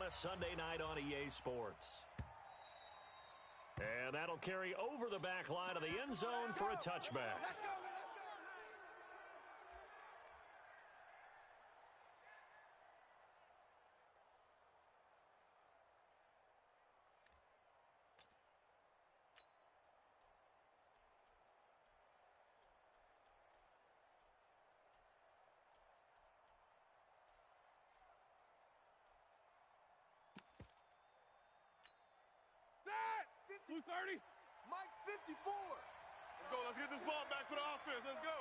a Sunday night on EA Sports. And that'll carry over the back line of the end zone for a touchback. Let's go. Blue 30. Mike 54. Let's go. Let's get this ball back for the offense. Let's go.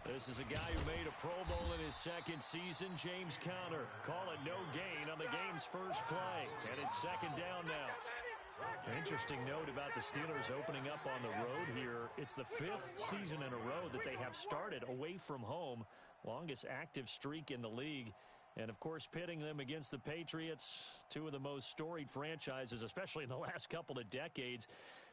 This is a guy who made a Pro Bowl in his second season, James Conner. Call it no gain on the game's first play. And it's second down now. An interesting note about the Steelers opening up on the road here. It's the 5th season in a row that they have started away from home. Longest active streak in the league. And, of course, pitting them against the Patriots, two of the most storied franchises, especially in the last couple of decades.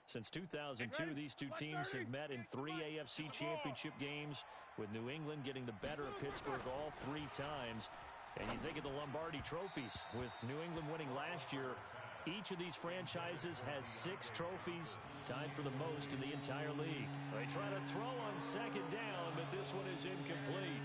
Since 2002, these two teams have met in 3 AFC championship games, with New England getting the better of Pittsburgh all 3 times. And you think of the Lombardi trophies, with New England winning last year. Each of these franchises has 6 trophies, tied for the most in the entire league. They try to throw on second down, but this one is incomplete.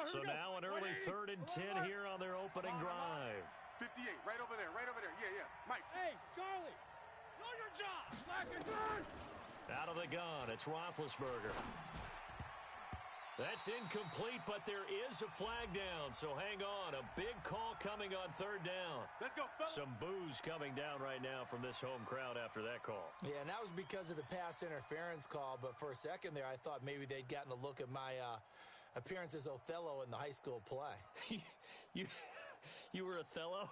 So now an early 3rd and 10 here on their opening drive. 58, right over there. Yeah. Mike. Hey, Charlie, know your job. Back and turn. Out of the gun, it's Roethlisberger. That's incomplete, but there is a flag down, so hang on. A big call coming on 3rd down. Let's go, fellas. Some boos coming down right now from this home crowd after that call. Yeah, and that was because of the pass interference call, but for a second there, I thought maybe they'd gotten a look at my appearance as Othello in the high school play. You were Othello?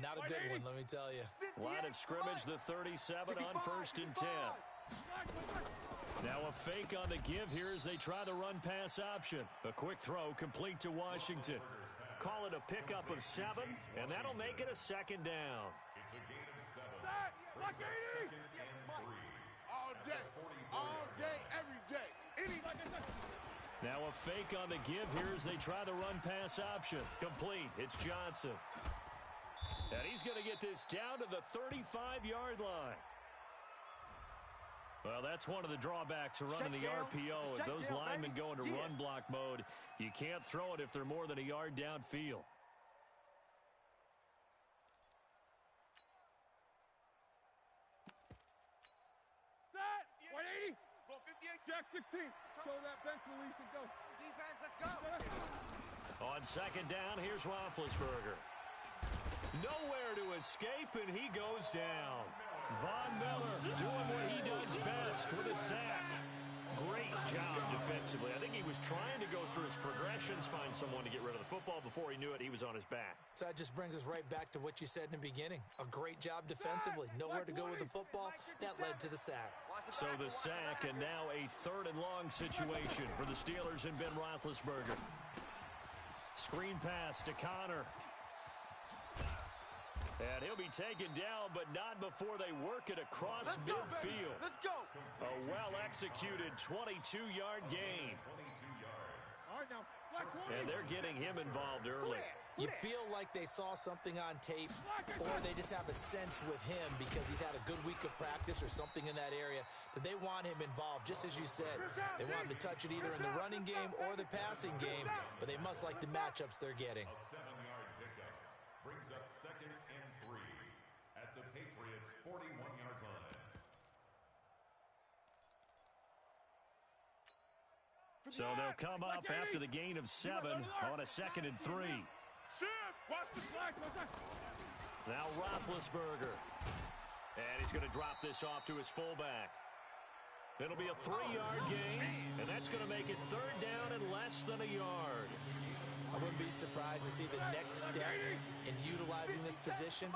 Not a good one, let me tell you. Line of scrimmage, the 37 on 1st and 10. Now a fake on the give here as they try the run-pass option. A quick throw complete to Washington. Call it a pickup of 7, and that'll make it a 2nd down. It's a gain of 7. All day, every day. Now a fake on the give here as they try the run-pass option. Complete. It's Johnson. And he's going to get this down to the 35-yard line. Well, that's one of the drawbacks of running the RPO. If those linemen go into run block mode, you can't throw it if they're more than a yard downfield. Set. 180. Go 58. Jack 16. Show that bench release and go. Defense, let's go. On 2nd down, here's Roethlisberger. Nowhere to escape, and he goes down. Von Miller doing what he does best with a sack. Great job defensively. I think he was trying to go through his progressions, find someone to get rid of the football. Before he knew it, he was on his back. So that just brings us right back to what you said in the beginning. A great job defensively. Nowhere to go with the football. That led to the sack. So the sack, and now a 3rd and long situation for the Steelers and Ben Roethlisberger. Screen pass to Conner. And he'll be taken down, but not before they work it across midfield. Let's go. A well-executed 22-yard gain. All right, now. And they're getting him involved early. You feel like they saw something on tape, or they just have a sense with him because he's had a good week of practice or something in that area that they want him involved, just as you said. They want him to touch it either in the running game or the passing game, but they must like the matchups they're getting. A 7-yard pickup brings up 2nd and 3 at the Patriots' 41-yard line. So they'll come up after the gain of 7 on a 2nd and 3. Watch the flag. Now Roethlisberger. And he's going to drop this off to his fullback. It'll be a 3-yard gain, and that's going to make it 3rd down and less than a yard. I wouldn't be surprised to see the next step in utilizing this position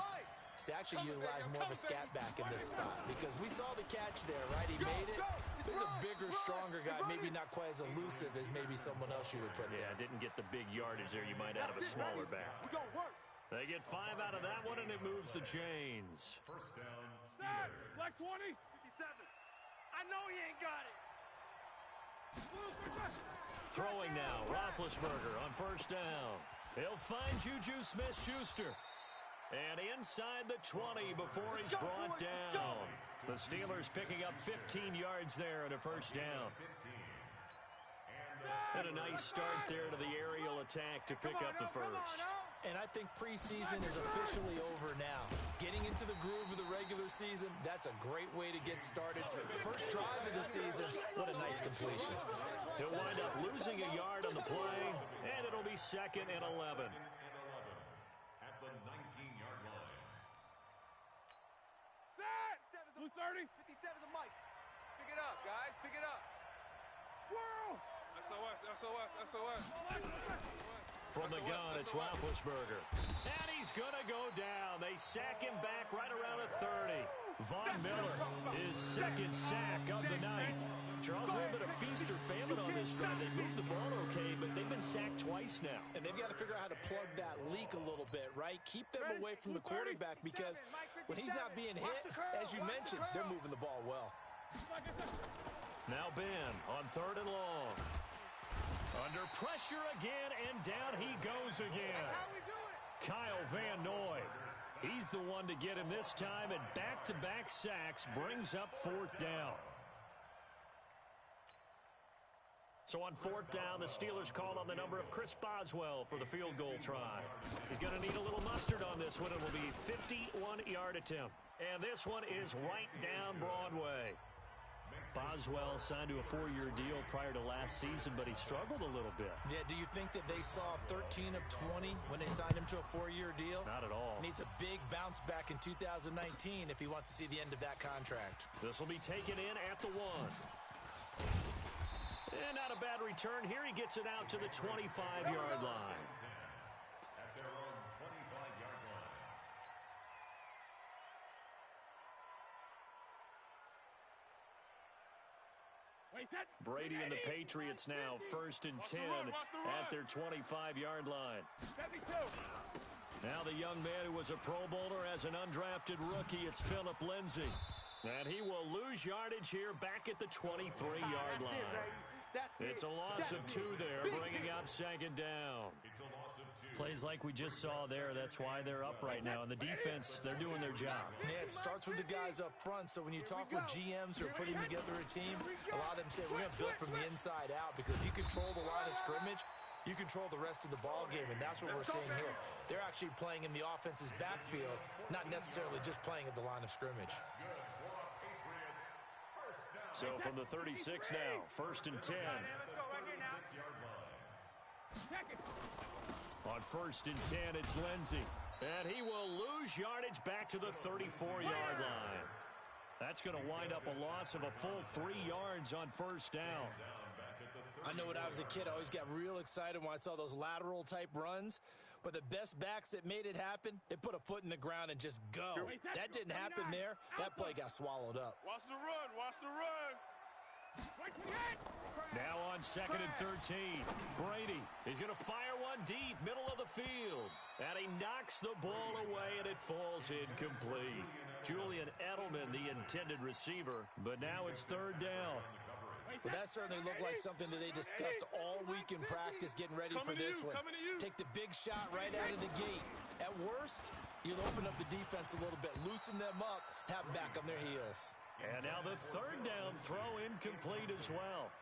is to actually utilize more of a scat back in this spot, because we saw the catch there, right? He made it. There's a bigger, stronger guy, maybe not quite as elusive as maybe someone else you would put there. Yeah, didn't get the big yardage there you might out of a smaller back. They get 5 out of that one, and it moves the chains. First down, Start. Steelers. Black 20. 57. I know he ain't got it. Throwing now, Roethlisberger on first down. He'll find Juju Smith-Schuster. And inside the 20 before he's brought down. The Steelers picking up 15 yards there and a first down. And a nice start there to the aerial attack to pick up the first. And I think preseason is officially over now. Getting into the groove of the regular season, that's a great way to get started. First drive of the season, what a nice completion. He'll wind up losing a yard on the play, and it'll be 2nd and 11. At the 19-yard line. Blue 30. 57's a Mike. Pick it up, guys. Pick it up. Whirl. SOS. From the gun, it's Roethlisberger. And he's going to go down. They sack him back right around the 30. Von Miller, his second sack of the night. Charles, a little bit of feast or famine on this drive. They moved the ball okay, but they've been sacked twice now. And they've got to figure out how to plug that leak a little bit, right? Keep them away from the quarterback because when he's not being hit, as you mentioned, they're moving the ball well. Now Ben on 3rd and long. Under pressure again, and down he goes again. That's how we do it. Kyle Van Noy. He's the one to get him this time, and back-to-back sacks brings up 4th down. So on 4th down, the Steelers call on the number of Chris Boswell for the field goal try. He's going to need a little mustard on this one. It will be a 51-yard attempt. And this one is right down Broadway. Boswell signed to a 4-year deal prior to last season, but he struggled a little bit. Yeah, do you think that they saw 13 of 20 when they signed him to a 4-year deal? Not at all. Needs a big bounce back in 2019 if he wants to see the end of that contract. This will be taken in at the 1. And not a bad return here. He gets it out to the 25-yard line. At their own 25-yard line. Brady and the Patriots now 1st and 10 at their 25-yard line. 72. Now the young man who was a Pro Bowler as an undrafted rookie, it's Phillip Lindsay. And he will lose yardage here back at the 23-yard line. It's a loss of 2 there, bringing up 2nd down. It's a loss of 2. Plays like we just saw there, that's why they're up right now. And the defense, they're doing their job. Yeah, it starts with the guys up front. So when you talk with GMs who are putting together a team, a lot of them say we're going to build from the inside out because if you control the line of scrimmage, you control the rest of the ball game, and that's what we're seeing here. They're actually playing in the offense's backfield, not necessarily just playing at the line of scrimmage. So from the 36 now, 1st and 10. On 1st and 10, it's Lindsay. And he will lose yardage back to the 34-yard line. That's going to wind up a loss of a full 3 yards on 1st down. I know when I was a kid, I always got real excited when I saw those lateral-type runs. But the best backs that made it happen, they put a foot in the ground and just go. That didn't happen there. That play got swallowed up. Watch the run. Watch the run. Now on 2nd and 13, Brady is going to fire one deep, middle of the field. And he knocks the ball away, and it falls incomplete. Julian Edelman, the intended receiver, but now it's 3rd down. Well, that certainly looked like something that they discussed all week in practice getting ready for this one. Take the big shot right out of the gate. At worst, you'll open up the defense a little bit, loosen them up, have them back on their heels. And now the 3rd down throw incomplete as well.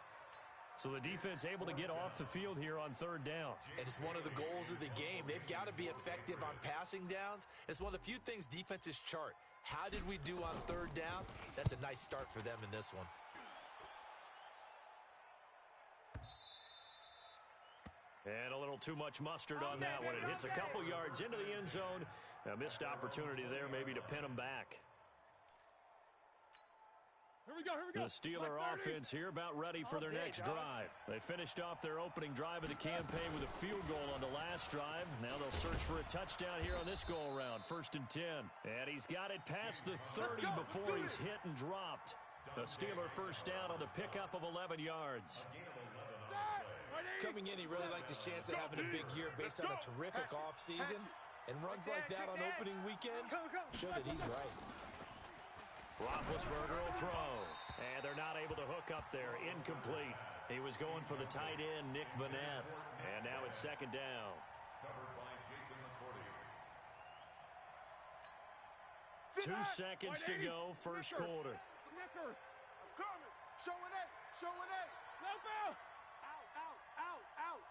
So the defense able to get off the field here on 3rd down. And it's one of the goals of the game. They've got to be effective on passing downs. It's one of the few things defenses chart. How did we do on 3rd down? That's a nice start for them in this one. And a little too much mustard on that one. It hits a couple yards into the end zone. A missed opportunity there maybe to pin them back. Here we go. The Steeler offense here about ready for their next drive. They finished off their opening drive of the campaign with a field goal on the last drive. Now they'll search for a touchdown here on this go-around. 1st and 10. And he's got it past the 30 before he's hit and dropped. The Steeler first down on the pickup of 11 yards. Coming in, he really liked his chance of having a big year based on a terrific offseason. And runs like that on opening weekend show that he's right. Roethlisberger will throw. And they're not able to hook up there. Incomplete. He was going for the tight end, Nick Vanette. And now it's second down. Covered by Jason McCourty. 2 seconds to go, first quarter. I'm coming. Showing it. Showing it. Out, out, out, out.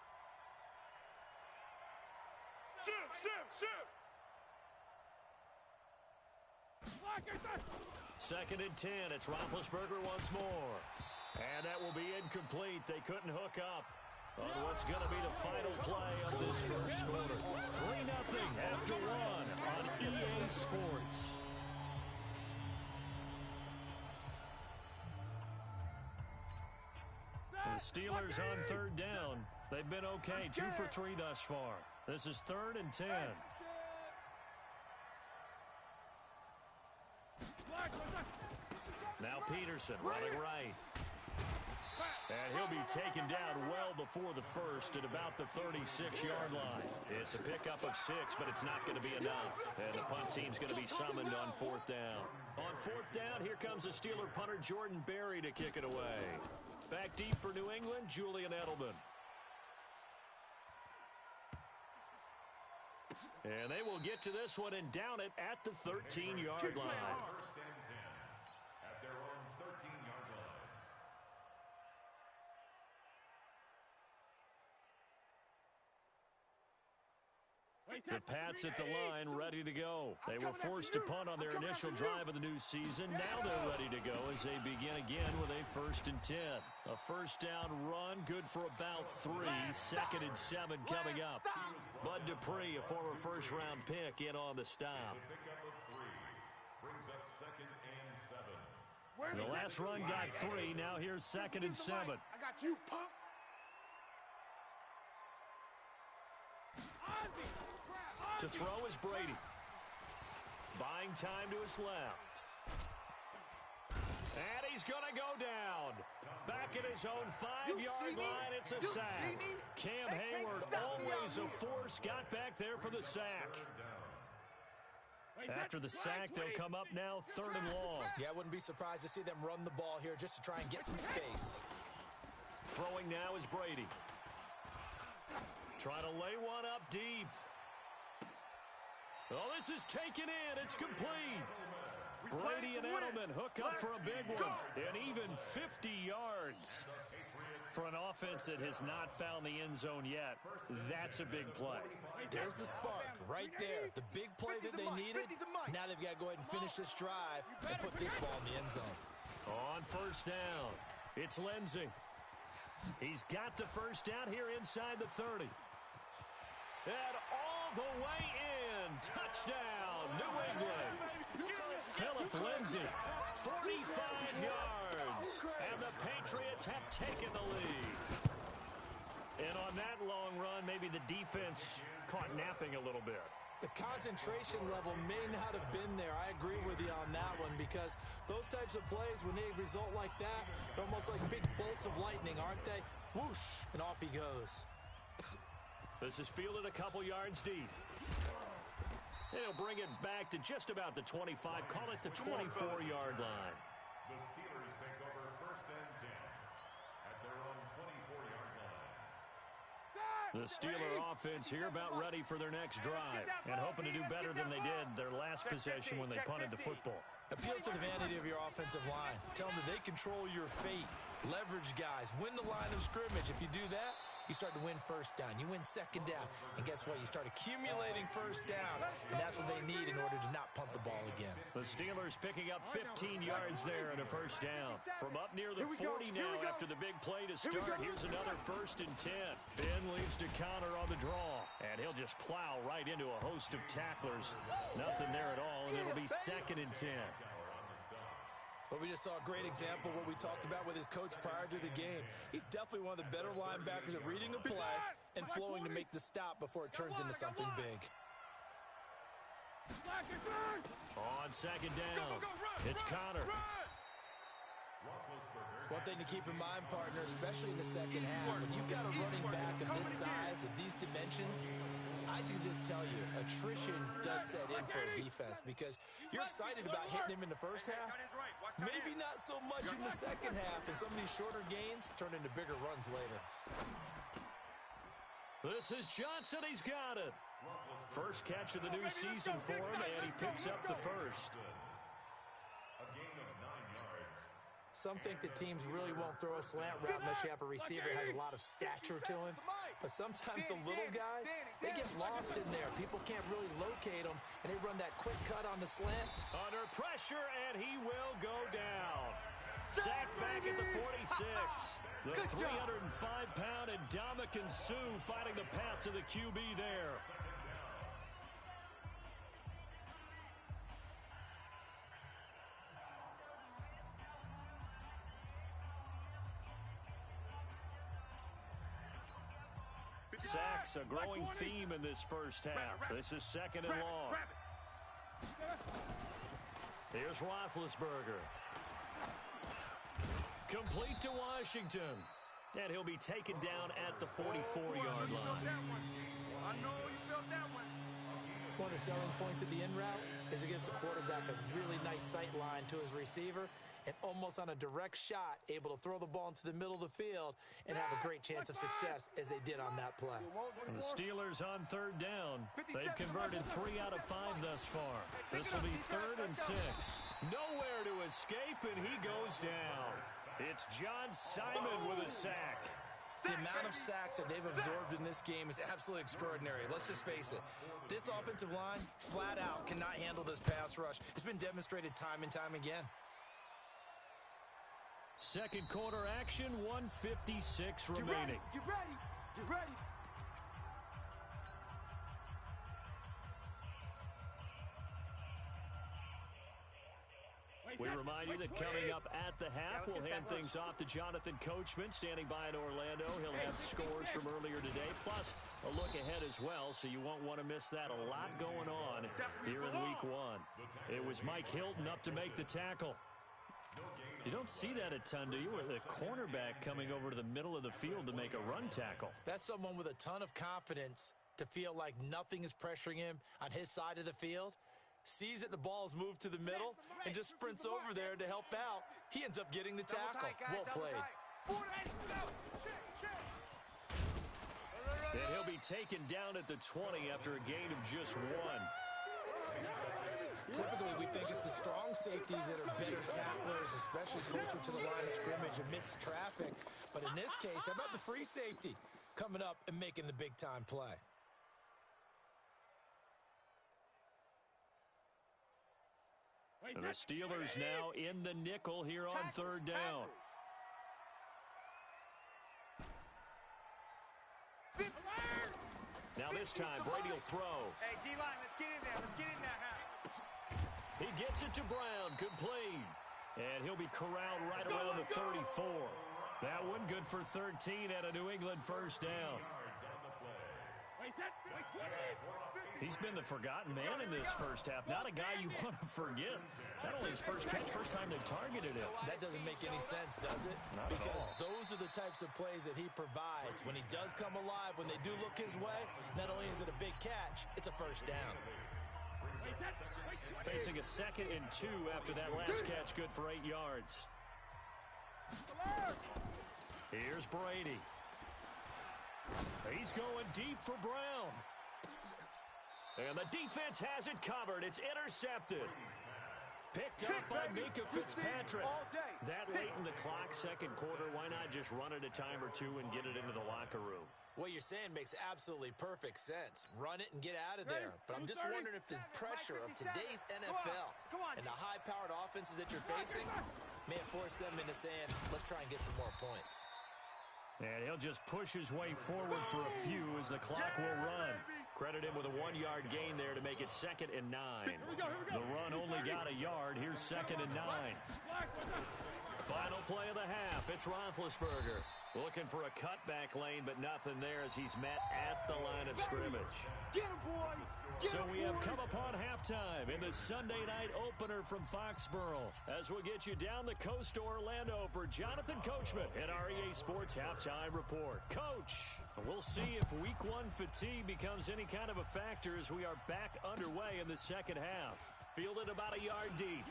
Shift. Second and 10. It's Roethlisberger once more. And that will be incomplete. They couldn't hook up on what's going to be the final play of this first quarter. 3-0 after 1 on EA Sports. The Steelers on third down. They've been okay. 2 for 3 thus far. This is 3rd and 10. Now Peterson running right. And he'll be taken down well before the first at about the 36-yard line. It's a pickup of 6, but it's not going to be enough. And the punt team's going to be summoned on 4th down. On 4th down, here comes the Steeler punter Jordan Berry to kick it away. Back deep for New England, Julian Edelman. And they will get to this one and down it at the 13-yard line. First and 10 at their own 13-yard line. The Pats at the line, ready to go. They were forced to punt on their initial drive of the new season. Now they're ready to go as they begin again with a 1st and 10. A first down run, good for about 3. 2nd and 7 coming up. Bud Dupree, a former first-round pick, in on the stop. It's a pickup of 3. Brings up 2nd and 7. The last run got 3. Now here's 2nd and 7. I got you, punk. To throw is Brady. Buying time to his left. And he's going to go down. Back at his own 5-yard line, it's a sack. Cam Hayward, always a force, got back there for the sack. After the sack, they'll come up now 3rd and long. Yeah, I wouldn't be surprised to see them run the ball here just to try and get some space. Throwing now is Brady. Trying to lay one up deep. Oh, this is taken in. It's complete. Brady and Edelman hook up for a big one. And even 50 yards. For an offense that has not found the end zone yet, that's a big play. There's the spark right there. The big play that they needed. Now they've got to go ahead and finish this drive and put this ball in the end zone. On 1st down, it's Lindsey. He's got the first down here inside the 30. And all the way in. Touchdown, New England. Philip Lindsey, 45 yards. And the Patriots have taken the lead. And on that long run, maybe the defense caught napping a little bit. The concentration level may not have been there. I agree with you on that one because those types of plays, when they result like that, they're almost like big bolts of lightning, aren't they? Whoosh, and off he goes. This is fielded a couple yards deep. They'll bring it back to just about the 25, call it the 24-yard line. The Steelers take over 1st and 10 at their own 24-yard line. The Steeler offense here about ready for their next drive and hoping to do better than they did their last possession when they punted the football. Appeal to the vanity of your offensive line. Tell them that they control your fate. Leverage guys. Win the line of scrimmage. If you do that, you start to win 1st down. You win 2nd down. And guess what? You start accumulating 1st downs. And that's what they need in order to not punt the ball again. The Steelers picking up 15 yards there and a 1st down. From up near the 40 now after the big play to start. Here's another 1st and 10. Ben leaves to counter on the draw. And he'll just plow right into a host of tacklers. Nothing there at all. And it'll be 2nd and 10. But we just saw a great example of what we talked about with his coach prior to the game. He's definitely one of the better linebackers at reading a play and flowing to make the stop before it turns into something big. On 2nd down, it's Connor. One thing to keep in mind, partner, especially in the second half, when you've got a running back of this size, of these dimensions, I can just tell you, attrition does set in for a defense because you're excited about hitting him in the first half. Maybe not so much in the second half, and some of these shorter gains turn into bigger runs later. This is Johnson. He's got it. First catch of the new season for him, and he picks up the first. A gain of 9 yards. Some think that teams really won't throw a slant route unless you have a receiver that has a lot of stature to him. But sometimes the little guys, they get lost in there. People can't really locate them, and they run that quick cut on the slant. Under pressure, and he will go down. Sacked back at the 46. The 305-pound Ndamukong Suh finding the path to the QB there. Sacks, a growing theme in this first half. This is second and long. Here's Roethlisberger. Complete to Washington. And he'll be taken down at the 44-yard line. I know you felt that one. One of the selling points of the in route is it gives the quarterback a really nice sight line to his receiver and almost on a direct shot able to throw the ball into the middle of the field and have a great chance of success as they did on that play. And the Steelers on third down. They've converted 3 out of 5 thus far. This will be 3rd and 6. Nowhere to escape, and he goes down. It's John Simon with a sack. The amount of sacks that they've absorbed in this game is absolutely extraordinary. Let's just face it. This offensive line, flat out, cannot handle this pass rush. It's been demonstrated time and time again. Second quarter action, 1:56 remaining. You ready? You ready? We remind you that coming up at the half, we'll hand things off to Jonathan Coachman, standing by in Orlando. He'll have scores from earlier today, plus a look ahead as well, so you won't want to miss that. A lot going on here in Week 1. It was Mike Hilton up to make the tackle. You don't see that a ton, do you? With a cornerback coming over to the middle of the field to make a run tackle. That's someone with a ton of confidence to feel like nothing is pressuring him on his side of the field. Sees that the ball's moved to the middle and just sprints over there to help out. He ends up getting the tackle. Well played. And he'll be taken down at the 20 after a gain of just 1. Typically, we think it's the strong safeties that are better tacklers, especially closer to the line of scrimmage amidst traffic. But in this case, how about the free safety coming up and making the big-time play? And the Steelers now in the nickel here on third down. Now this time, Brady will throw. Hey, D-line, let's get in there. Let's get in there now. He gets it to Brown, complete. And he'll be corralled right around the 34. That one good for 13 and a New England first down. He's been the forgotten man in this first half. Not a guy you want to forget. Not only his first catch, first time they've targeted him. That doesn't make any sense, does it? Not because at all. Those are the types of plays that he provides. When he does come alive, when they do look his way, not only is it a big catch, it's a first down. Facing a 2nd and 2 after that last catch, good for 8 yards. Here's Brady. He's going deep for Brown. And the defense has it covered. It's intercepted. Picked up by Minka Fitzpatrick. That late in the clock, second quarter, why not just run it a time or two and get it into the locker room? What you're saying makes absolutely perfect sense. Run it and get out of there. But I'm just wondering if the pressure of today's NFL and the high-powered offenses that you're facing may have forced them into saying, let's try and get some more points. And he'll just push his way forward for a few as the clock will run. Credit him with a 1-yard gain there to make it 2nd and 9. The run only got a yard. Here's 2nd and 9. Final play of the half. It's Roethlisberger. Looking for a cutback lane, but nothing there as he's met at the line of scrimmage. Get him, boys! So we have come upon halftime in the Sunday night opener from Foxborough as we'll get you down the coast to Orlando for Jonathan Coachman at our EA Sports Halftime Report. Coach! We'll see if week one fatigue becomes any kind of a factor as we are back underway in the second half. Fielded about a yard deep.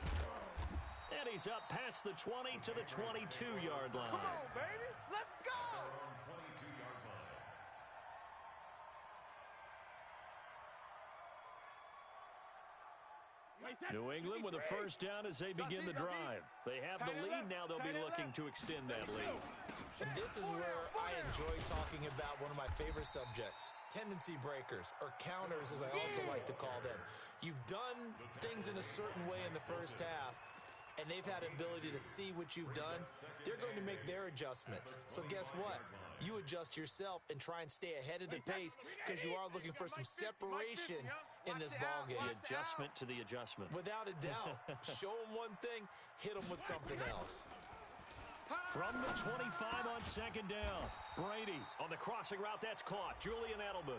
And he's up past the 20 to the 22-yard line. Come on, baby. Let's go. New England with a first down as they begin the drive. They have the lead now. They'll be looking to extend that lead. And this is where I enjoy talking about one of my favorite subjects, tendency breakers, or counters as I also like to call them. You've done things in a certain way in the first half, and they've had an ability to see what you've done. They're going to make their adjustments. So guess what? You adjust yourself and try and stay ahead of the pace because you are looking for some separation in this ball game. The adjustment to the adjustment. Without a doubt. Show them one thing, hit them with something else. From the 25 on second down. Brady on the crossing route. That's caught. Julian Edelman.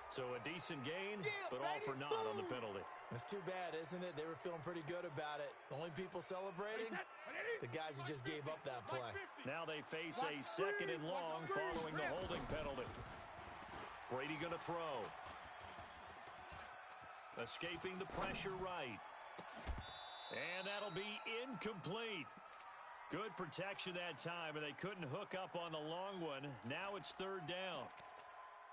So a decent gain, but all for naught on the penalty. It's too bad, isn't it? They were feeling pretty good about it. The only people celebrating, the guys who just gave up that play. Now they face a second and long following the holding penalty. Brady going to throw. Escaping the pressure right. And that'll be incomplete. Good protection that time, and they couldn't hook up on the long one. Now it's third down.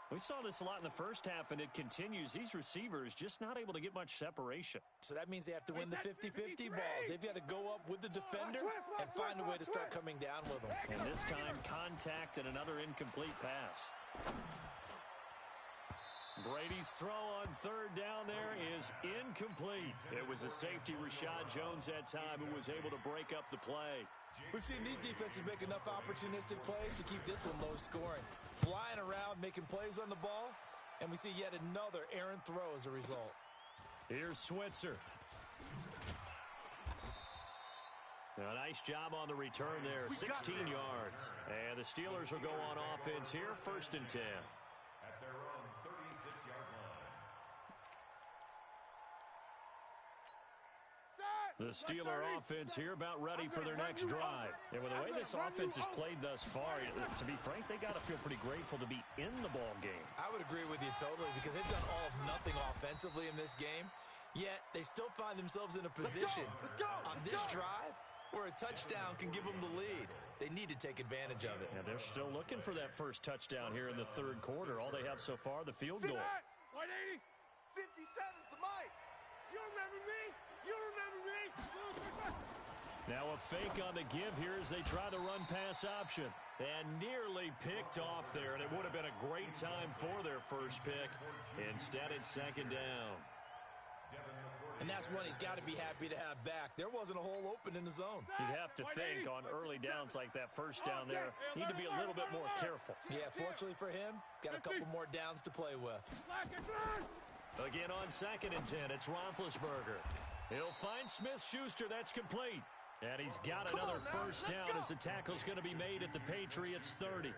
We saw this a lot in the first half, and it continues. These receivers just not able to get much separation. So that means they have to win the 50-50 balls. They've got to go up with the defender and find a way to start coming down with them. And this time, contact and another incomplete pass. Brady's throw on third down there is incomplete. It was a safety, Rashad Jones, that time, who was able to break up the play. We've seen these defenses make enough opportunistic plays to keep this one low scoring. Flying around, making plays on the ball, and we see yet another errant throw as a result. Here's Switzer. A nice job on the return there, 16 yards. And the Steelers will go on offense here, 1st and 10. At their own 36-yard line. The Steeler offense here about ready for their next drive. And with the way this offense has played thus far, to be frank, they got to feel pretty grateful to be in the ball game. I would agree with you totally because they've done all of nothing offensively in this game, yet they still find themselves in a position on this drive where a touchdown can give them the lead. They need to take advantage of it. And they're still looking for that first touchdown here in the third quarter. All they have so far, the field goal. 180. 57's the mic. You remember me? You remember me? Now a fake on the give here as they try the run-pass option. And nearly picked off there, and it would have been a great time for their first pick. Instead, it's second down. And that's one he's got to be happy to have back. There wasn't a hole open in the zone. You'd have to think on early downs like that first down there, need to be a little bit more careful. Yeah, fortunately for him, got a couple more downs to play with. Again on 2nd and 10, it's Roethlisberger. He'll find Smith-Schuster. That's complete. And he's got another first down as the tackle's going to be made at the Patriots 30. It's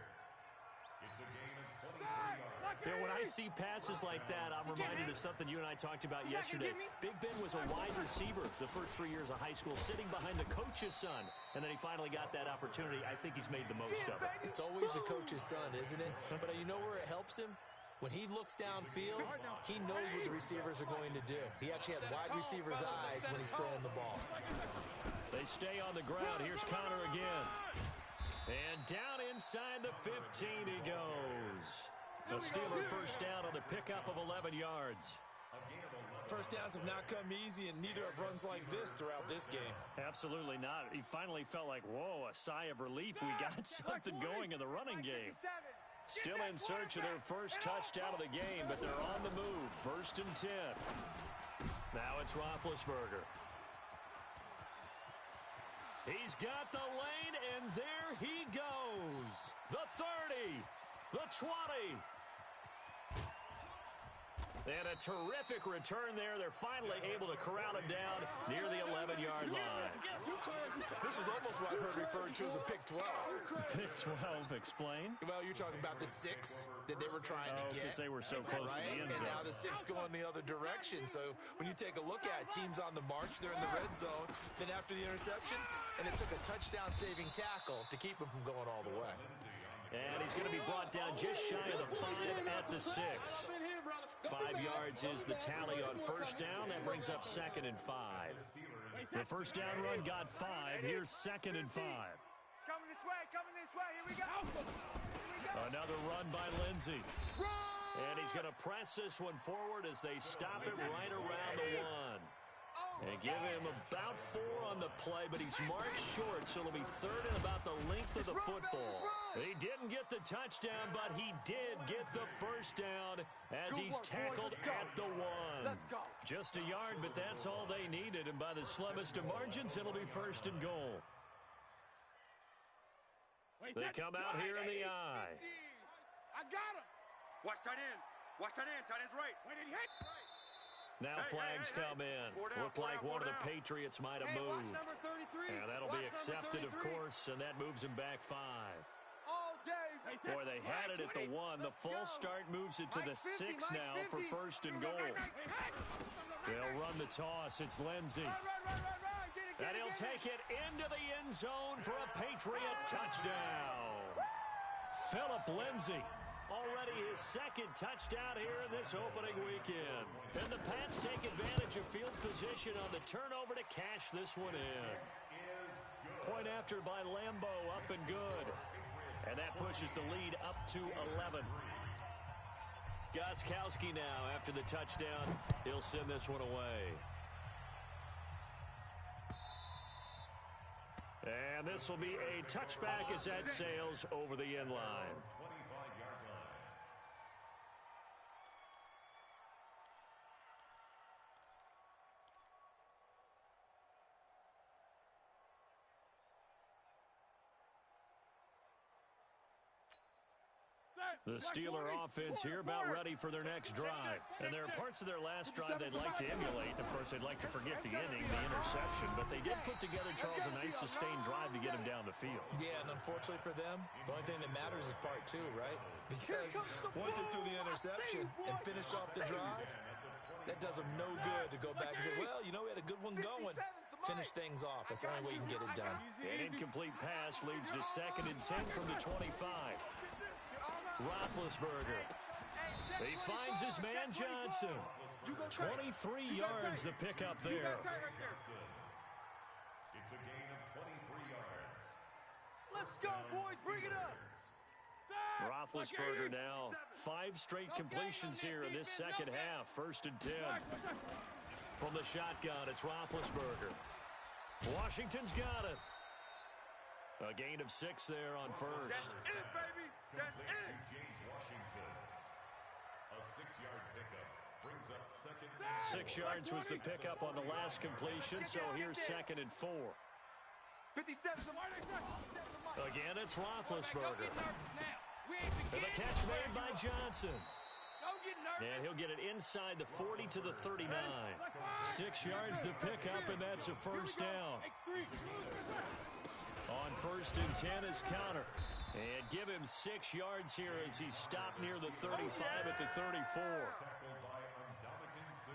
a gain of 23 yards. You know, when I see passes like that, I'm reminded of something you and I talked about yesterday. Big Ben was a wide receiver the first 3 years of high school, sitting behind the coach's son. And then he finally got that opportunity. I think he's made the most of it. It's always the coach's son, isn't it? But you know where it helps him? When he looks downfield, he knows what the receivers are going to do. He actually has wide receivers' eyes when he's throwing the ball. They stay on the ground. Here's Connor again. And down inside the 15 he goes. The Steeler first down on the pickup of 11 yards. First downs have not come easy, and neither have runs like this throughout this game. Absolutely not. He finally felt like, whoa, a sigh of relief. We got something going in the running game. Still in search of their first touchdown of the game, but they're on the move. 1st and 10. Now it's Roethlisberger. He's got the lane, and there he goes. The 30, the 20. And a terrific return there. They're finally able to corral him down near the 11-yard line. This is almost what I've heard referred to as a pick 12. Pick 12, explain. Well, you're talking about the 6 that they were trying to get. Because they were so close to the end zone. And now the 6 going the other direction. So when you take a look at teams on the march, they're in the red zone. Then after the interception, and it took a touchdown-saving tackle to keep them from going all the way. And he's going to be brought down just shy of the 5 at the 6. 5 yards is the tally on first down. That brings up 2nd and 5. The first down run got 5. Here's 2nd and 5. Coming this way. Here we go. Another run by Lindsey. And he's going to press this one forward as they stop it right around the 1. And give him about 4 on the play, but he's marked short, so it'll be 3rd and about the length of the football. He didn't get the touchdown, but he did get the first down as he's tackled at the 1. Just a yard, but that's all they needed, and by the slimmest of margins, it'll be 1st and goal. They come out here in the eye. I got him. Watch tight end. Tight end's right. Now flags come in. Look like one of the Patriots might have moved. And that'll be accepted, of course, and that moves him back 5. Boy, they had it at the 1. The false start moves it to the 6 now for 1st and goal. They'll run the toss. It's Lindsey. And he'll take it into the end zone for a Patriot touchdown. Philip Lindsey. Already his 2nd touchdown here in this opening weekend. And the Pats take advantage of field position on the turnover to cash this one in. Point after by Lambo, up and good. And that pushes the lead up to 11. Gostkowski now after the touchdown. He'll send this one away. And this will be a touchback as that sails over the end line. The Steeler offense here about ready for their next drive. And there are parts of their last drive they'd like to emulate. Of course, they'd like to forget the inning, the interception. But they did put together, Charles, a nice sustained drive to get him down the field. Yeah, and unfortunately for them, the only thing that matters is part 2, right? Because once they threw the interception and finished off the drive, that does them no good to go back and say, well, you know, we had a good one going. Finish things off. That's the only way you can get it done. An incomplete pass leads to 2nd and 10 from the 25. Roethlisberger. He finds his man Johnson. 23 yards the pickup there. It's a gain of 23 yards. Let's go, boys. Bring it up. Roethlisberger now. 5 straight completions here in this second half. 1st and 10. From the shotgun, it's Roethlisberger. Washington's got it. A gain of 6 there on 1st. That's it, baby. That's it. James Washington. A 6-yard pickup brings up 2nd and 6 yards was the pickup on the last completion, so here's 2nd and 4. 57. Again, it's Roethlisberger. And the catch made by Johnson. And he'll get it inside the 40 to the 39. 6 yards the pickup, and that's a 1st down. On 1st and 10 is Counter. And give him 6 yards here as he stopped near the 35 at the 34.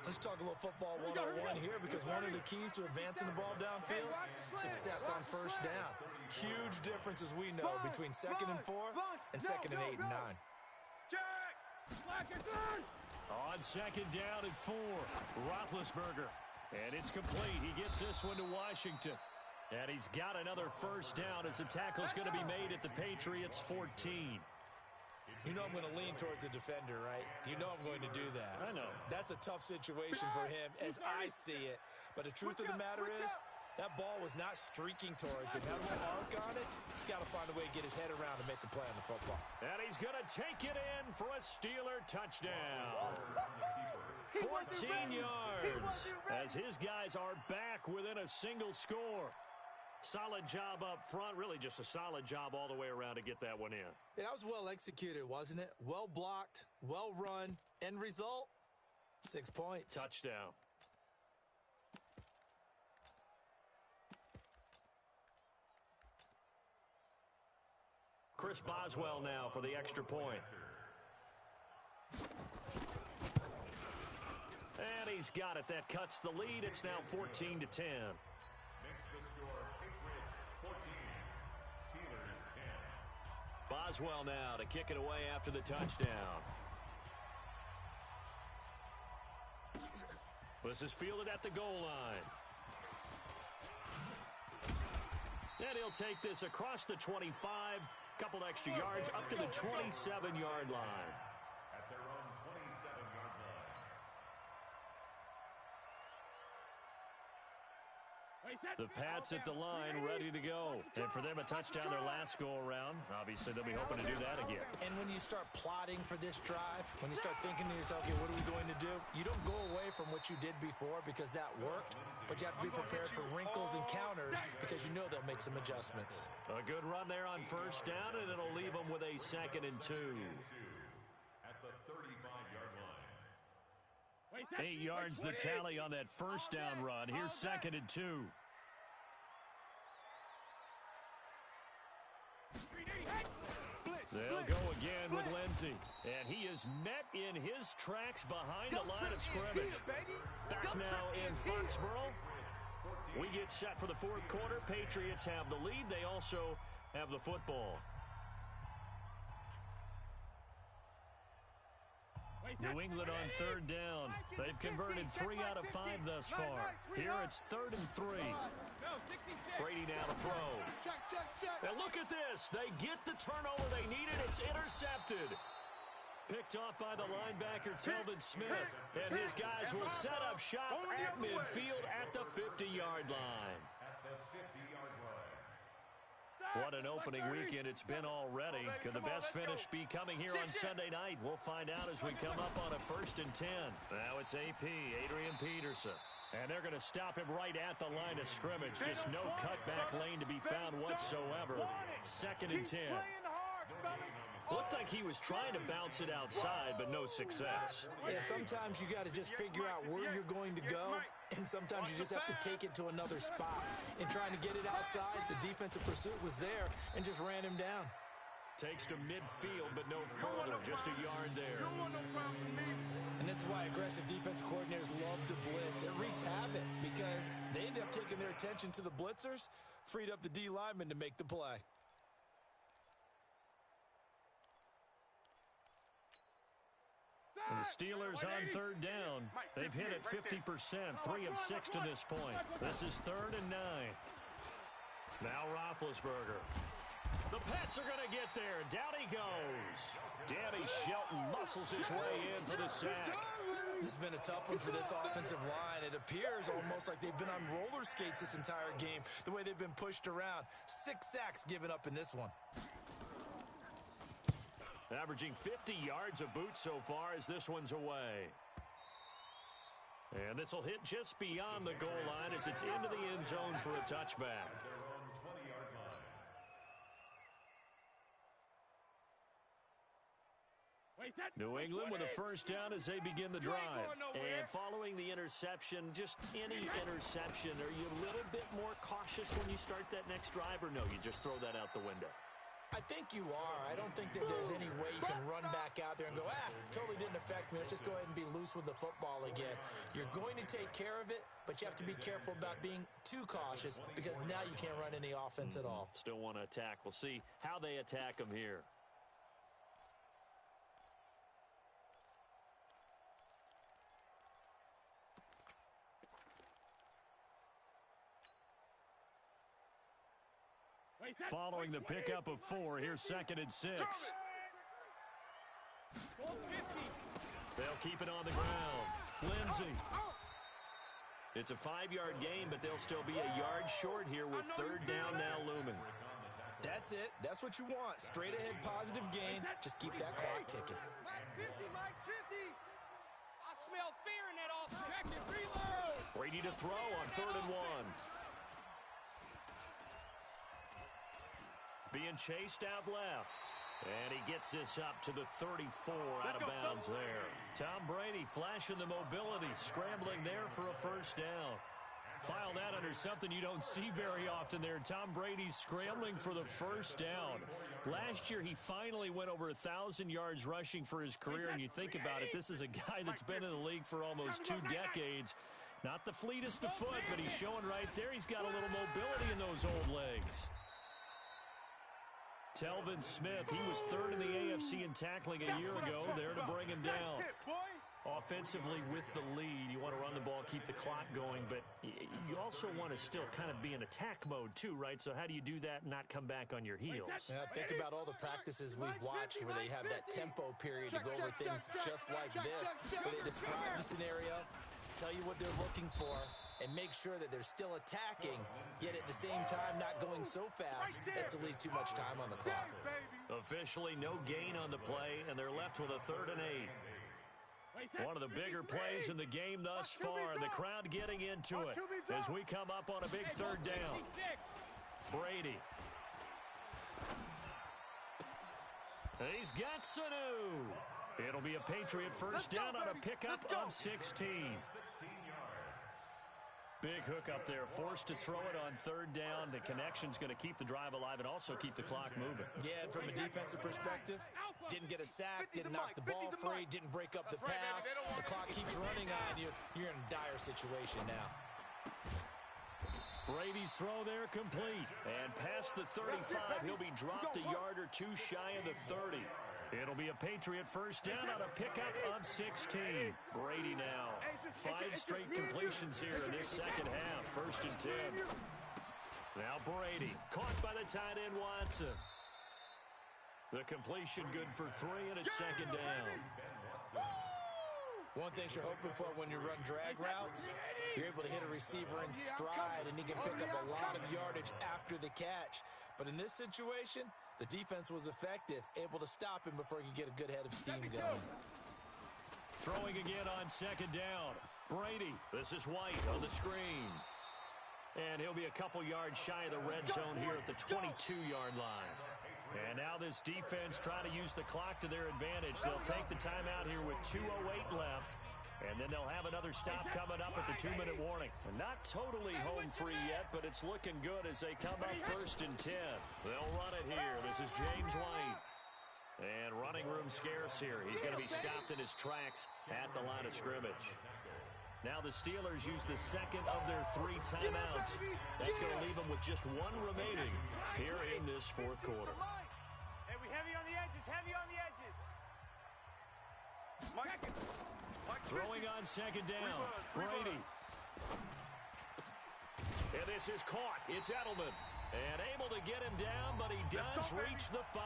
Let's talk a little football 101 here, because one of the keys to advancing the ball downfield, success on 1st down. Huge difference, as we know, between 2nd and 4 and 2nd and 8 and 9. On 2nd down and 4, Roethlisberger. And it's complete. He gets this one to Washington. And he's got another 1st down as the tackle's going to be made at the Patriots' 14. You know I'm going to lean towards the defender, right? You know I'm going to do that. I know. That's a tough situation for him as I see it. But the truth of the matter is, that ball was not streaking towards him. Had a little arc on it. He's got to find a way to get his head around and make the play on the football. And he's going to take it in for a Steeler touchdown. 14 yards as his guys are back within a single score. Solid job up front. Really just a solid job all the way around to get that one in. That was well executed, wasn't it? Well blocked, well run. End result, 6 points. Touchdown. Chris Boswell now for the extra point. And he's got it. That cuts the lead. It's now 14 to 10. Makes the score Patriots 14, Steelers 10. Boswell now to kick it away after the touchdown. This is fielded at the goal line. And he'll take this across the 25, couple extra yards up to the 27-yard line. At their own 27-yard line. The Pats at the line, ready to go. And for them, a touchdown their last go-around. Obviously, they'll be hoping to do that again. And when you start plotting for this drive, when you start thinking to yourself, okay, what are we going to do? You don't go away from what you did before because that worked, but you have to be prepared for wrinkles and counters because you know they'll make some adjustments. A good run there on first down, and it'll leave them with a 2nd and 2. At the 35-yard line. 8 yards the tally on that first down run. Here's 2nd and 2. They'll go again with Lindsey. And he is met in his tracks behind the line of scrimmage. Back now in Foxborough. We get set for the fourth quarter. Patriots have the lead. They also have the football. New England on third down. They've converted 3 out of 5 thus far. Here it's 3rd and 3. Brady now to throw. And look at this. They get the turnover they needed. It's intercepted. Picked off by the linebacker, Telvin Smith. And his guys will set up shop at midfield at the 50-yard line. At the 50-yard line. What an opening weekend it's been already. Could the best finish be coming here on Sunday night? We'll find out as we come up on a 1st and 10. Now it's AP, Adrian Peterson. And they're going to stop him right at the line of scrimmage. Just no cutback lane to be found whatsoever. 2nd and 10. Looked like he was trying to bounce it outside, but no success. Yeah, sometimes you got to just figure out where you're going to go, and sometimes you just have to take it to another spot. In trying to get it outside, the defensive pursuit was there and just ran him down. Takes to midfield, but no further. Just a yard there. And this is why aggressive defensive coordinators love to blitz. It wreaks havoc because they end up taking their attention to the blitzers, freed up the D lineman to make the play. And the Steelers on third down. They've hit it 50%, 3 of 6 to this point. This is 3rd and 9. Now Roethlisberger. The Pats are going to get there. Down he goes. Danny Shelton muscles his way in for the sack. This has been a tough one for this offensive line. It appears almost like they've been on roller skates this entire game, the way they've been pushed around. 6 sacks given up in this one. Averaging 50 yards a boot so far as this one's away. And this will hit just beyond the goal line as it's into the end zone for a touchback. New England with a first down as they begin the drive. And following the interception, just any interception, are you a little bit more cautious when you start that next drive, or no, you just throw that out the window? I think you are. I don't think that there's any way you can run back out there and go, totally didn't affect me. Let's just go ahead and be loose with the football again. You're going to take care of it, but you have to be careful about being too cautious because now you can't run any offense at all. Still want to attack. We'll see how they attack them here. Following the pickup of 4, here's 2nd and 6. They'll keep it on the ground. Lindsey. It's a 5-yard gain, but they'll still be a yard short here with 3rd down now looming. That's it. That's what you want. Straight ahead positive gain. Just keep that clock ticking. Mike 50, Mike 50. I smell fear in that offense. Check it, reload. Brady to throw on 3rd and 1. Being chased out left. And he gets this up to the 34 out of bounds there. Tom Brady flashing the mobility, scrambling there for a first down. File that under something you don't see very often there. Tom Brady scrambling for the first down. Last year, he finally went over 1,000 yards rushing for his career, and you think about it, this is a guy that's been in the league for almost 2 decades. Not the fleetest of foot, but he's showing right there he's got a little mobility in those old legs. Telvin Smith, he was third in the AFC in tackling a year ago, there to bring him down. Offensively with the lead, you want to run the ball, keep the clock going, but you also want to still kind of be in attack mode too, right? So how do you do that and not come back on your heels? Think about all the practices we've watched where they have that tempo period to go over things just like this, where they describe the scenario, tell you what they're looking for, and make sure that they're still attacking, yet at the same time not going so fast as to leave too much time on the clock. Officially no gain on the play, and they're left with a 3rd and 8. One of the bigger plays in the game thus far, and the crowd getting into it as we come up on a big 3rd down. Brady. He's got Sanu. It'll be a Patriot first down on a pickup of 16. Big hook up there, forced to throw it on 3rd down. The connection's going to keep the drive alive and also keep the clock moving. Yeah, and from a defensive perspective, didn't get a sack, didn't knock the ball free, didn't break up the pass. The clock keeps running on you. You're in a dire situation now. Brady's throw there complete. And past the 35, he'll be dropped a yard or two shy of the 30. It'll be a Patriot first down on a pickup of 16. Brady now. 5 straight completions here in this second half. 1st and 10. Now Brady. Caught by the tight end Watson. The completion good for 3, and it's 2nd down. One thing you're hoping for when you run drag routes, you're able to hit a receiver in stride, and he can pick up a lot of yardage after the catch. But in this situation, the defense was effective, able to stop him before he could get a good head of steam going. Throwing again on 2nd down. Brady, this is White on the screen. And he'll be a couple yards shy of the red zone here at the 22-yard line. And now this defense trying to use the clock to their advantage. They'll take the timeout here with 2:08 left. And then they'll have another stop coming up at the 2-minute warning. Not totally home free yet, but it's looking good as they come up 1st and 10. They'll run it here. This is James White. And running room scarce here. He's going to be stopped in his tracks at the line of scrimmage. Now the Steelers use the 2nd of their 3 timeouts. That's going to leave them with just 1 remaining here in this 4th quarter. Hey, we heavy on the edges, heavy on the edges. Throwing on 2nd down. Brady. And this is caught. It's Edelman. And able to get him down, but he does reach the 5.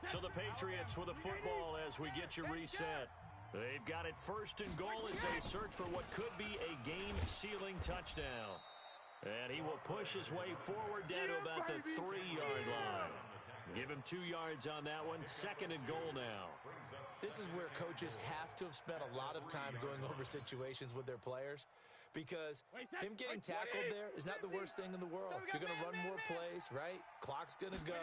So the Patriots with a football as we get you reset. They've got it 1st and goal as they search for what could be a game-sealing touchdown. And he will push his way forward down to about the 3-yard line. Give him 2 yards on that one. 2nd and goal now. This is where coaches have to have spent a lot of time going over situations with their players, because him getting tackled there is not the worst thing in the world. You're going to run more plays, right? Clock's going to go.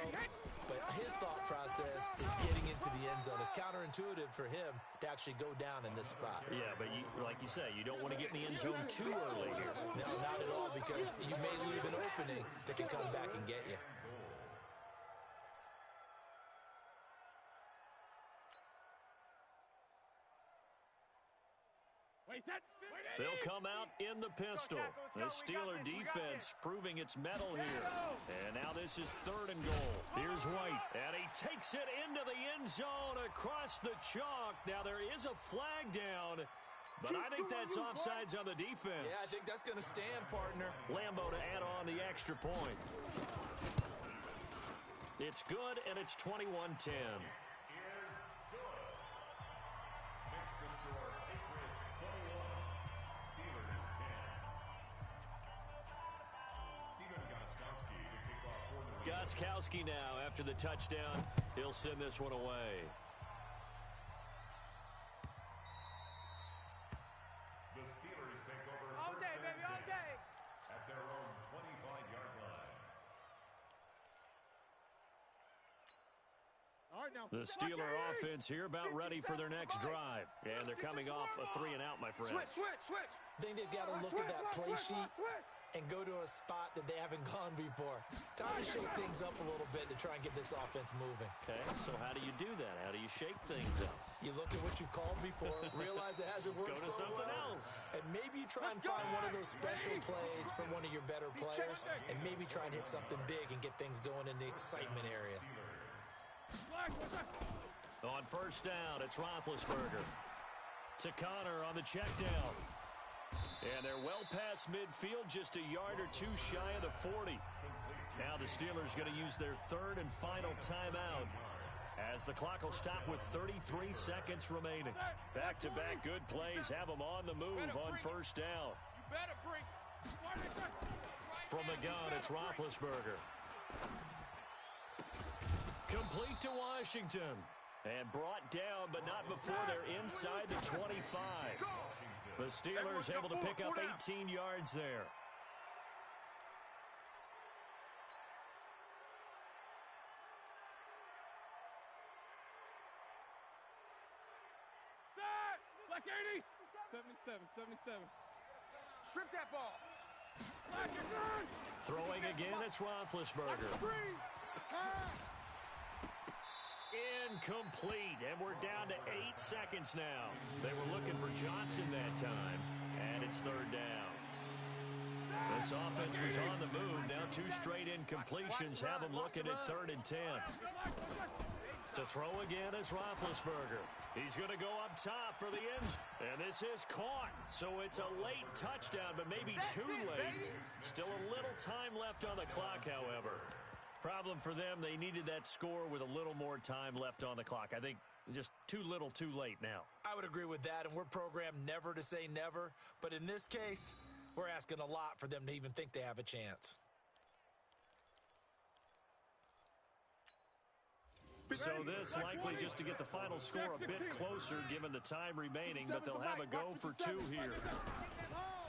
But his thought process is getting into the end zone. It's counterintuitive for him to actually go down in this spot. Yeah, but like you say, you don't want to get in the end zone too early here. No, not at all, because you may leave an opening that can come back and get you. They'll come out in the pistol. The Steeler defense proving its mettle here. And now this is 3rd and goal. Here's White, and he takes it into the end zone across the chalk. Now there is a flag down, but I think that's offsides on the defense. Yeah, I think that's going to stand, partner. Lambo to add on the extra point. It's good, and it's 21-10. Gostkowski now after the touchdown. He'll send this one away. The Steelers take over All day, baby, all day. at their own 25-yard line. All right, now. The Steeler offense here about ready for their next drive. And they're coming off a 3-and-out, my friend. Switch. I think they've got to look at that play sheet and go to a spot that they haven't gone before. Time to shake things up a little bit to try and get this offense moving. Okay, so how do you do that? How do you shake things up. You look at what you've called before, realize it hasn't worked. Go to so something well, else. and maybe you try and find one of those special plays from one of your better players, and maybe try and hit something big and get things going in the excitement area. On first down, it's Roethlisberger. To Connor on the check down. And they're well past midfield, just a yard or two shy of the 40. Now the Steelers going to use their third and final timeout, as the clock will stop with 33 seconds remaining. Back-to-back good plays have them on the move on first down. From the gun, it's Roethlisberger. Complete to Washington. And brought down, but not before they're inside the 25. The Steelers able to pick up 18 yards there. Black 80. 77. Strip that ball. Black is good. Throwing again, it's Roethlisberger. Incomplete, and we're down to 8 seconds now. They were looking for Johnson that time, and it's third down. This offense was on the move. Now 2 straight incompletions have them looking at 3rd and 10. To throw again is Roethlisberger. He's going to go up top for the ends, and this is caught. So it's a late touchdown, but maybe too late. Still a little time left on the clock, however. Problem for them, they needed that score with a little more time left on the clock. I think just too little, too late now. I would agree with that, and we're programmed never to say never. But in this case, we're asking a lot for them to even think they have a chance. So this likely just to get the final score a bit closer given the time remaining, but they'll have a go for 2 here.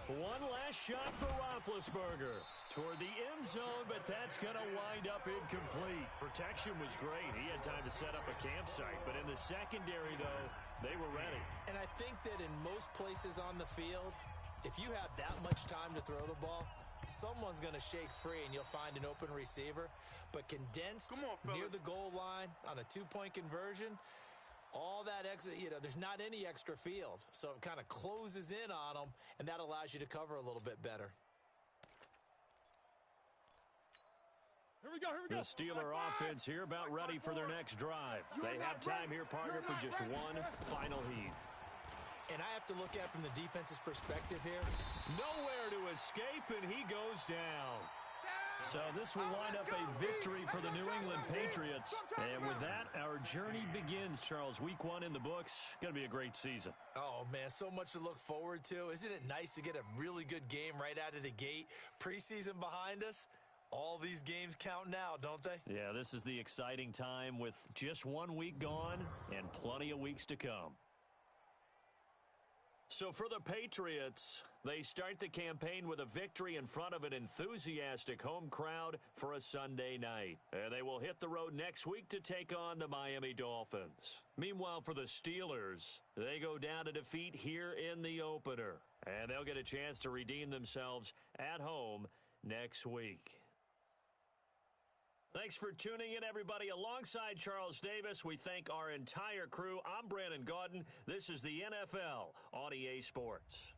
One last shot for Roethlisberger toward the end zone, but that's going to wind up incomplete. Protection was great. He had time to set up a campsite, but in the secondary, though, they were ready. And I think that in most places on the field, if you have that much time to throw the ball, someone's going to shake free and you'll find an open receiver. But condensed near the goal line on a 2-point conversion, all that extra, there's not any extra field. So it kind of closes in on them, and that allows you to cover a little bit better. Here we go. The Steeler offense here about ready for their next drive. They have time here, partner, for just one final heave. And I have to look at from the defense's perspective here. Nowhere to escape, and he goes down. So this will wind up a victory for the New England Patriots. And with that, our journey begins, Charles. Week 1 in the books. Going to be a great season. Oh, man, so much to look forward to. Isn't it nice to get a really good game right out of the gate? Preseason behind us. All these games count now, don't they? Yeah, this is the exciting time with just 1 week gone and plenty of weeks to come. So for the Patriots, they start the campaign with a victory in front of an enthusiastic home crowd for a Sunday night. And they will hit the road next week to take on the Miami Dolphins. Meanwhile, for the Steelers, they go down to defeat here in the opener. And they'll get a chance to redeem themselves at home next week. Thanks for tuning in, everybody. Alongside Charles Davis, we thank our entire crew. I'm Brandon Gaudin. This is the NFL on EA Sports.